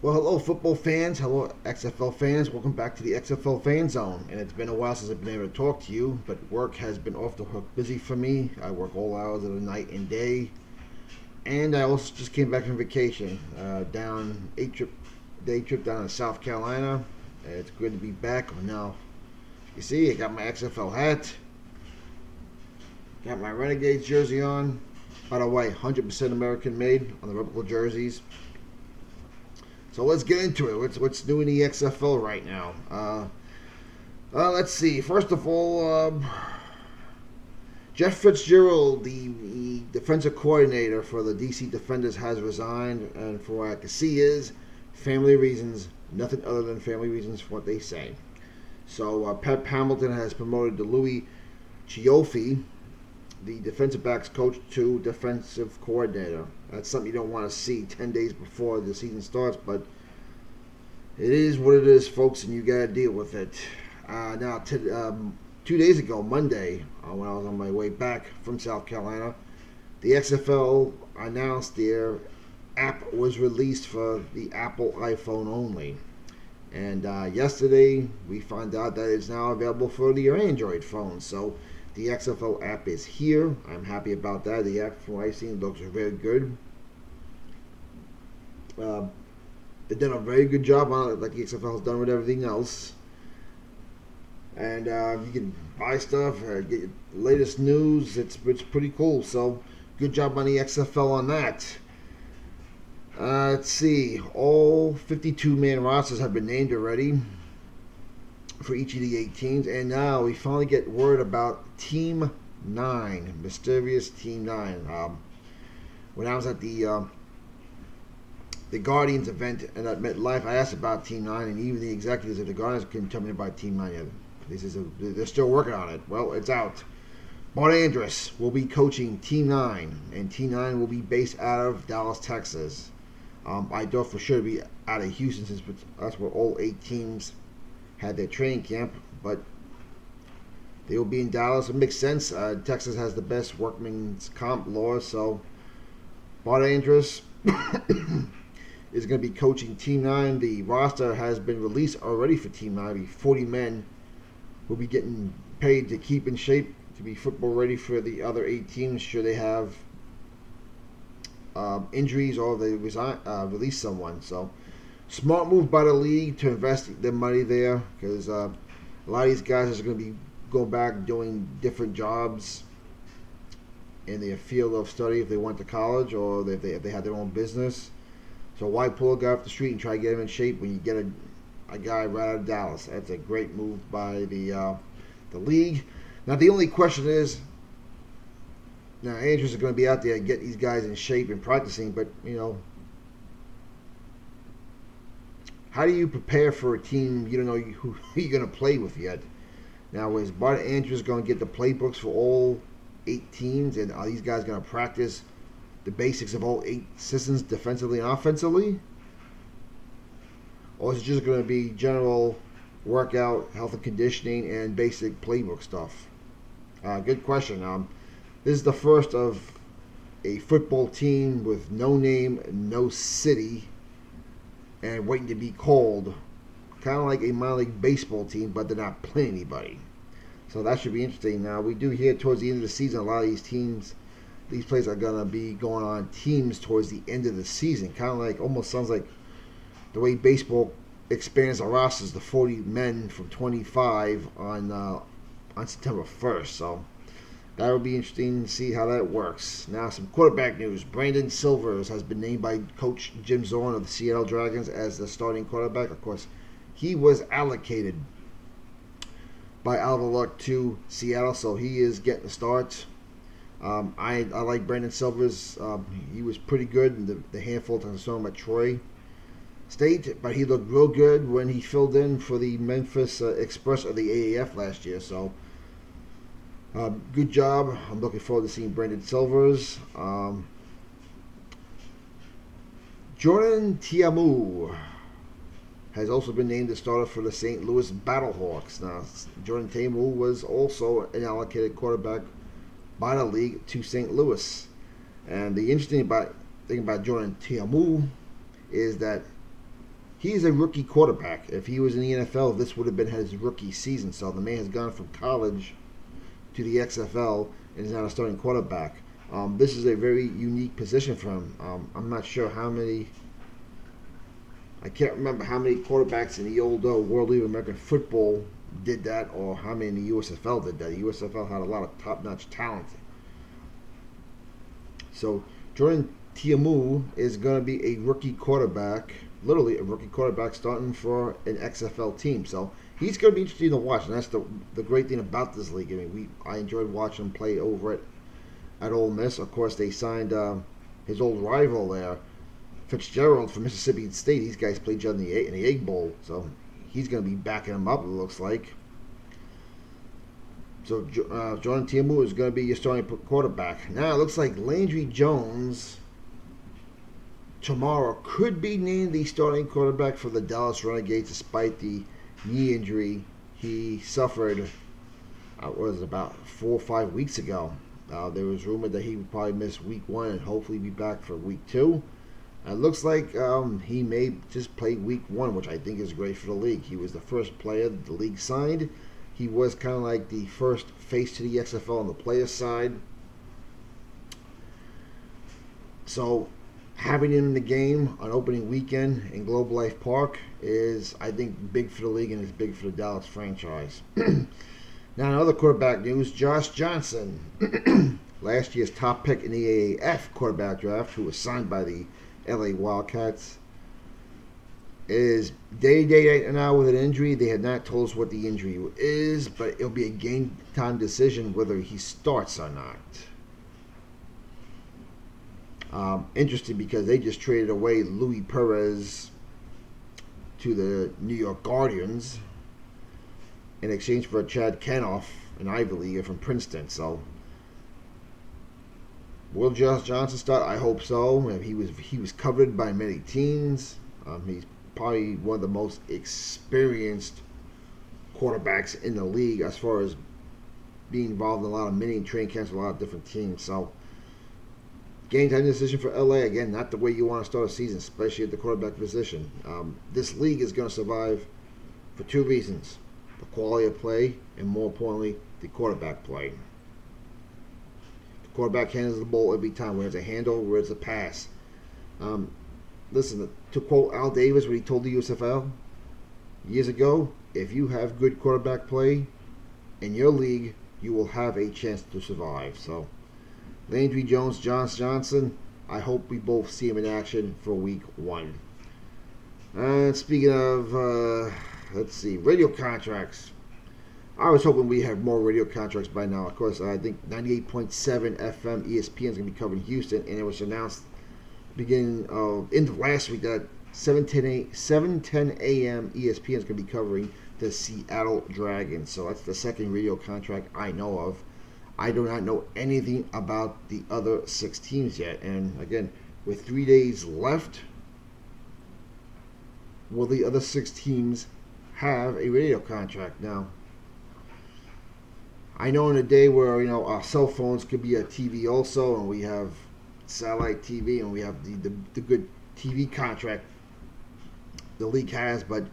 Well, hello, football fans. Hello, XFL fans. Welcome back to the XFL Fan Zone. And it's been a while since I've been able to talk to you, but work has been off the hook busy for me. I work all hours of the night and day. And I also just came back from vacation, down day trip down to South Carolina. It's good to be back. Now, you see, I got my XFL hat, got my Renegades jersey on. By the way, 100% American made on the replica jerseys. So let's get into it. What's new in the XFL right now? Let's see. First of all, Jeff Fitzgerald, the defensive coordinator for the DC Defenders, has resigned, and for what I can see is family reasons. Nothing other than family reasons for what they say. So Pep Hamilton has promoted Louis Chioffi, the defensive backs coach, to defensive coordinator. That's something you don't want to see 10 days before the season starts, but it is what it is, folks, and you got to deal with it. Now, 2 days ago, Monday, when I was on my way back from South Carolina, the XFL announced their app was released for the Apple iPhone only. And yesterday, we found out that it's now available for the Android phone. So the XFL app is here. I'm happy about that. The app, from what I've seen, looks very good. They've done a very good job on it, like the XFL has done with everything else. And you can buy stuff, get your latest news. It's pretty cool. So good job on the XFL on that. Let's see. All 52-man rosters have been named already for each of the 8 teams, and now we finally get word about Team 9, mysterious Team 9. When I was at the Guardians event and at MetLife, I asked about Team 9, and even the executives of the Guardians couldn't tell me about Team 9 yet. They're still working on it. Well, it's out. Bart Andrus will be coaching Team 9, and Team 9 will be based out of Dallas, Texas. I thought for sure to be out of Houston, since that's where all 8 teams had their training camp, but they will be in Dallas. It makes sense. Texas has the best workman's comp law, so Bart Andrus is going to be coaching Team 9. The roster has been released already for Team 9. 40 men will be getting paid to keep in shape to be football ready for the other 8 teams should they have injuries or they release someone. So smart move by the league to invest their money there, because a lot of these guys are going to be going back doing different jobs in their field of study if they went to college or if they had their own business. So why pull a guy off the street and try to get him in shape when you get a guy right out of Dallas? That's a great move by the league. Now the only question is, now Andrews is going to be out there to get these guys in shape and practicing, but how do you prepare for a team you don't know who you're going to play with yet? Now, is Bart Andrews going to get the playbooks for all 8 teams, and are these guys going to practice the basics of all 8 systems defensively and offensively? Or is it just going to be general workout, health and conditioning, and basic playbook stuff? Good question. This is the first of a football team with no name, no city, and waiting to be called. Kind of like a minor league baseball team, but they're not playing anybody. So that should be interesting. Now, we do hear towards the end of the season, a lot of these teams, these players are going to be going on teams towards the end of the season. Kind of like, almost sounds like the way baseball expands the rosters to 40 men from 25 on September 1st. So that will be interesting to see how that works. Now, some quarterback news. Brandon Silvers has been named by Coach Jim Zorn of the Seattle Dragons as the starting quarterback. Of course, he was allocated by Alva Luck to Seattle, so he is getting the start. I like Brandon Silvers. He was pretty good in the handful of times I saw him at Troy State, but he looked real good when he filled in for the Memphis Express of the AAF last year. So good job. I'm looking forward to seeing Brandon Silvers. Jordan Tiamu has also been named the starter for the St. Louis Battlehawks. Now, Jordan Tiamu was also an allocated quarterback by the league to St. Louis. And the interesting thing about Jordan Tiamu is that He's a rookie quarterback. If he was in the NFL, this would have been his rookie season. So the man has gone from college to the XFL and is now a starting quarterback. This is a very unique position for him. I'm not sure how many. I can't remember how many quarterbacks in the old World League of American Football did that, or how many in the USFL did that. The USFL had a lot of top-notch talent. So Jordan Tiamu is going to be a rookie quarterback, literally a rookie quarterback starting for an XFL team. So he's going to be interesting to watch, and that's the great thing about this league. I mean, I enjoyed watching him play over at Ole Miss. Of course, they signed his old rival there, Fitzgerald from Mississippi State. These guys played each other in the Egg Bowl, so he's going to be backing him up, it looks like. So Jordan Tiamu is going to be your starting quarterback. Now it looks like Landry Jones tomorrow could be named the starting quarterback for the Dallas Renegades, despite the knee injury he suffered. Was about 4 or 5 weeks ago. There was rumored that he would probably miss week 1 and hopefully be back for week 2. It looks like he may just play week 1, which I think is great for the league. He was the first player the league signed. He was kind of like the first face to the XFL on the player side. So having him in the game on opening weekend in Globe Life Park is, I think, big for the league and is big for the Dallas franchise. Now, in other quarterback news, Josh Johnson, last year's top pick in the AAF quarterback draft, who was signed by the LA Wildcats, is day-to-day right now with an injury. They had not told us what the injury is, but it'll be a game-time decision whether he starts or not. Interesting because they just traded away Louis Perez to the New York Guardians in exchange for Chad Kanoff, an Ivy Leaguer from Princeton. So, will Josh Johnson start? I hope so. He was covered by many teams. He's probably one of the most experienced quarterbacks in the league as far as being involved in a lot of mini training camps with a lot of different teams. So, game time decision for LA. Again, not the way you want to start a season, especially at the quarterback position. This league is going to survive for 2 reasons: the quality of play, and more importantly, the quarterback play. The quarterback handles the ball every time, whether it's a handle, whether it's a pass. Listen, to quote Al Davis, what he told the USFL years ago, if you have good quarterback play in your league, you will have a chance to survive. So, Landry Jones, Josh Johnson, I hope we both see him in action for week 1. Speaking of, let's see, radio contracts. I was hoping we have more radio contracts by now. Of course, I think 98.7 FM ESPN is going to be covering Houston, and it was announced beginning of end of last week that 7:10 a.m. ESPN is going to be covering the Seattle Dragons. So that's the second radio contract I know of. I do not know anything about the other 6 teams yet. And again, with 3 days left, will the other 6 teams have a radio contract? Now, I know in a day where, our cell phones could be a TV also, and we have satellite TV, and we have the good TV contract the league has, but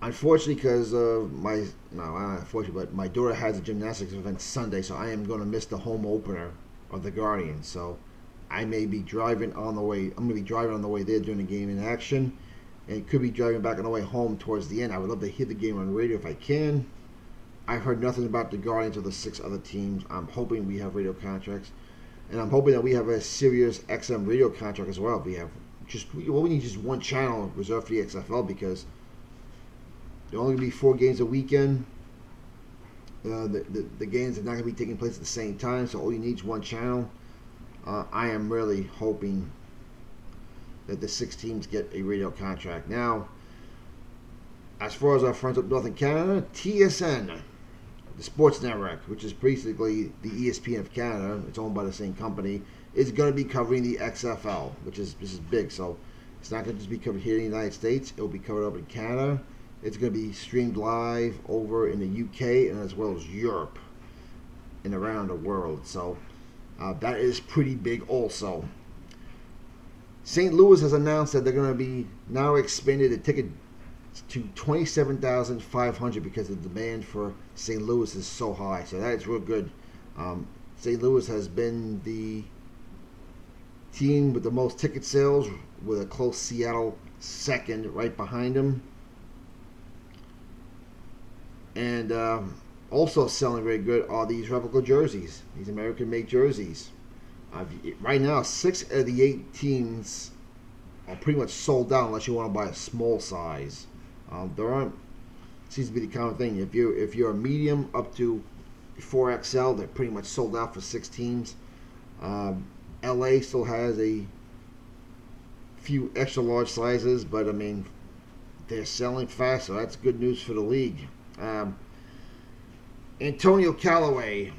unfortunately, because my daughter has a gymnastics event Sunday, so I am going to miss the home opener of the Guardians. So I may be driving on the way. I'm going to be driving on the way there during the game in action, and could be driving back on the way home towards the end. I would love to hear the game on radio if I can. I've heard nothing about the Guardians or the 6 other teams. I'm hoping we have radio contracts, and I'm hoping that we have a Sirius XM radio contract as well. We need just one channel reserved for the XFL because there only going to be 4 games a weekend. The games are not going to be taking place at the same time, so all you need is one channel. I am really hoping that the 6 teams get a radio contract. Now, as far as our friends up north in Canada, TSN, the sports network, which is basically the ESPN of Canada, it's owned by the same company, is going to be covering the XFL, this is big. So it's not going to just be covered here in the United States. It will be covered up in Canada. It's going to be streamed live over in the UK and as well as Europe and around the world. So that is pretty big also. St. Louis has announced that they're going to be now expanded the ticket to 27,500 because the demand for St. Louis is so high. So that's real good. St. Louis has been the team with the most ticket sales, with a close Seattle second right behind them. And also selling very good are these replica jerseys, these American-made jerseys. Right now, 6 of the 8 teams are pretty much sold out unless you want to buy a small size. There aren't, seems to be the common thing. If you're a medium up to 4XL, they're pretty much sold out for 6 teams. LA still has a few extra large sizes, but I mean, they're selling fast, so that's good news for the league. Antonio Callaway,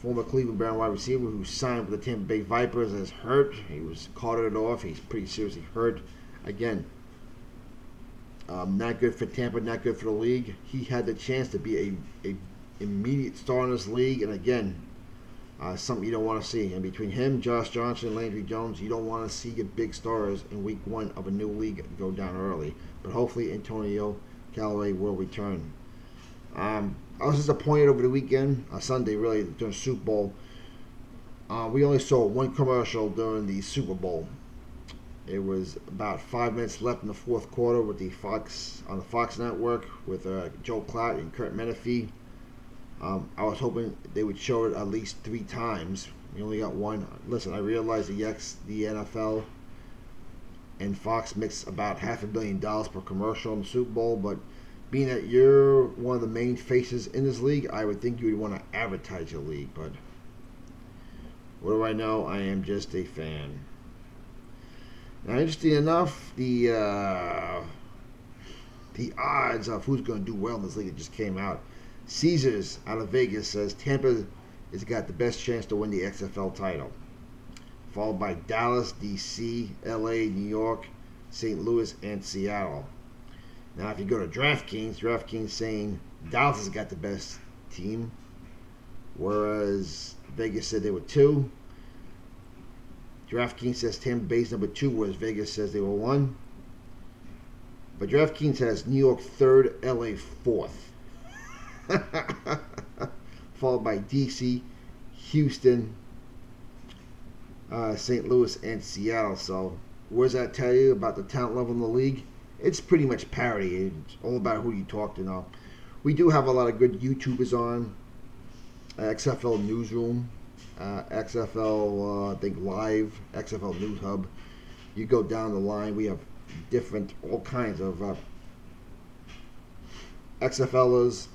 former Cleveland Brown wide receiver who signed with the Tampa Bay Vipers, is hurt. He was carted off. He's pretty seriously hurt. Again, not good for Tampa, not good for the league. He had the chance to be a immediate star in this league, and again, something you don't want to see. And between him, Josh Johnson, Landry Jones, you don't want to see your big stars in week 1 of a new league go down early. But hopefully Antonio Callaway will return. I was disappointed over the weekend, Sunday really, during Super Bowl. We only saw one commercial during the Super Bowl. It was about 5 minutes left in the fourth quarter with the Fox network with Joe Klatt and Kurt Menefee. I was hoping they would show it at least 3 times. We only got one. Listen, I realize the NFL and Fox makes about $500 million per commercial in the Super Bowl, but being that you're one of the main faces in this league, I would think you would want to advertise your league. But what do I know? I am just a fan. Now, interesting enough, the odds of who's going to do well in this league just came out. Caesars out of Vegas says Tampa has got the best chance to win the XFL title, followed by Dallas, DC, LA, New York, St. Louis, and Seattle. Now, if you go to DraftKings saying Dallas has got the best team, whereas Vegas said they were 2. DraftKings says Tampa Bay's number 2, whereas Vegas says they were 1. But DraftKings has New York 3rd, LA 4th. Followed by DC, Houston, St. Louis, and Seattle. So, what does that tell you about the talent level in the league? It's pretty much parity. It's all about who you talk to now. We do have a lot of good YouTubers on. XFL Newsroom, XFL, I think Live, XFL News Hub. You go down the line, we have all kinds of XFLers,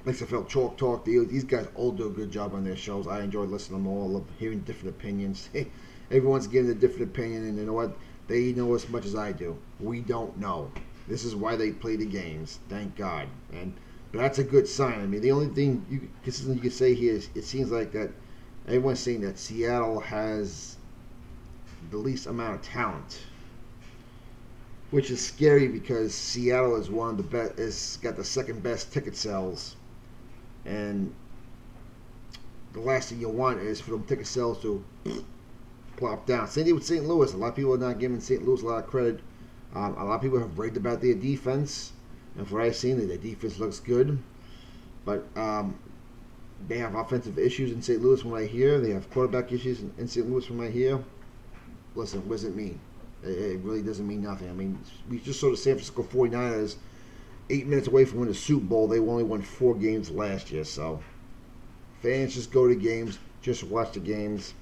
XFL Chalk Talk. These guys all do a good job on their shows. I enjoy listening to them all, hearing different opinions. Everyone's giving a different opinion, and you know what? They know as much as I do. We don't know. This is why they play the games. Thank God. But that's a good sign. I mean, the only thing you can say here is it seems like that everyone's saying that Seattle has the least amount of talent, which is scary because Seattle is one of the best. Has got the second best ticket sales, and the last thing you want is for them ticket sales to plop down. Same thing with St. Louis. A lot of people are not giving St. Louis a lot of credit. A lot of people have raved about their defense, and for what I've seen, their defense looks good. But they have offensive issues in St. Louis from what I hear. They have quarterback issues in St. Louis from what I hear. Listen, what does it mean? It really doesn't mean nothing. I mean, we just saw the San Francisco 49ers 8 minutes away from winning the Super Bowl. They only won 4 games last year. So fans just go to games, just watch the games.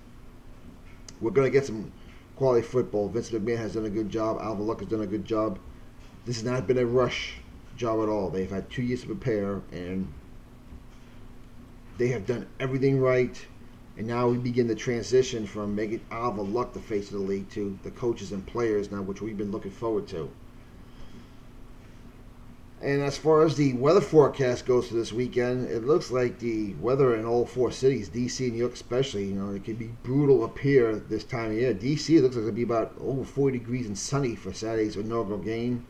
We're going to get some quality football. Vince McMahon has done a good job. Alvin Luck has done a good job. This has not been a rush job at all. They've had 2 years to prepare, and they have done everything right. And now we begin the transition from making Alvin Luck the face of the league to the coaches and players now, which we've been looking forward to. And as far as the weather forecast goes for this weekend, it looks like the weather in all 4 cities, D.C. and New York especially, it could be brutal up here this time of year. D.C. looks like it'll be about over 40 degrees and sunny for Saturday's inaugural game.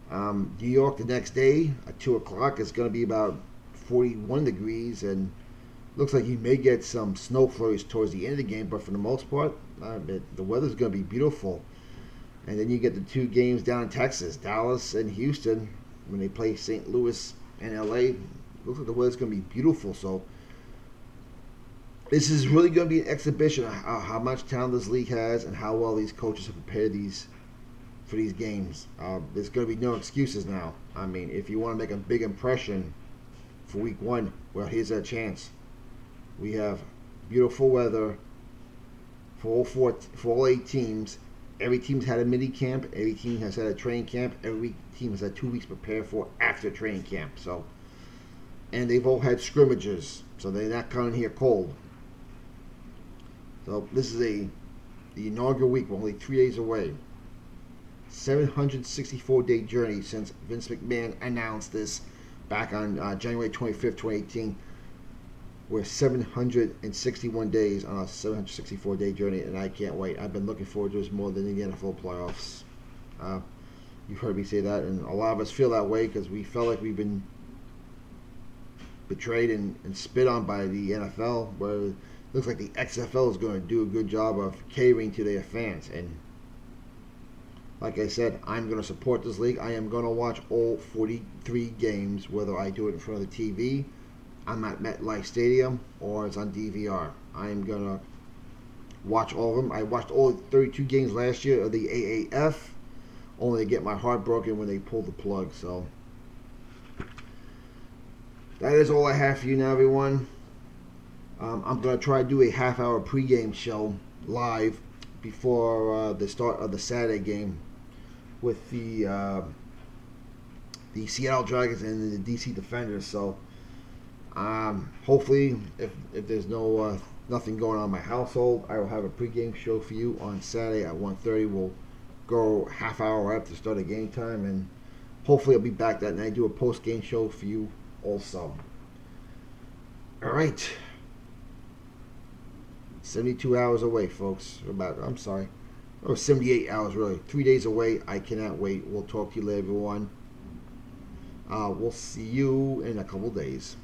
New York the next day at 2 o'clock is going to be about 41 degrees, and looks like you may get some snow flurries towards the end of the game, but for the most part, the weather's going to be beautiful. And then you get the two games down in Texas, Dallas and Houston, when they play St. Louis and LA. Looks like the weather's going to be beautiful. So this is really going to be an exhibition of how much talent this league has and how well these coaches have prepared for these games. There's going to be no excuses now. I mean, if you want to make a big impression for week one, well, here's that chance. We have beautiful weather for all 8 teams. Every team's had a mini camp. Every team has had a training camp. Every team has had 2 weeks to prepare for after training camp. So, and they've all had scrimmages, so they're not coming here cold. So this is the inaugural week. We're only 3 days away. 764-day journey since Vince McMahon announced this back on January 25th, 2018. We're 761 days on a 764-day journey, and I can't wait. I've been looking forward to this more than the NFL playoffs. You've heard me say that, and a lot of us feel that way because we felt like we've been betrayed and spit on by the NFL, where it looks like the Xfl is going to do a good job of catering to their fans. And like I said, I'm going to support this league. I am going to watch all 43 games, whether I do it in front of the TV, I'm at MetLife Stadium, or it's on DVR. I am going to watch all of them. I watched all 32 games last year of the AAF, only to get my heart broken when they pulled the plug. So that is all I have for you now, everyone. I'm going to try to do a half-hour pregame show live before the start of the Saturday game with the Seattle Dragons and the DC Defenders. So hopefully, if there's nothing going on in my household, I will have a pregame show for you on Saturday at 1:30. We'll go half hour after the start of game time, and hopefully I'll be back that night, do a post-game show for you also. All right. 72 hours away, folks. 78 hours, really. 3 days away. I cannot wait. We'll talk to you later, everyone. We'll see you in a couple days.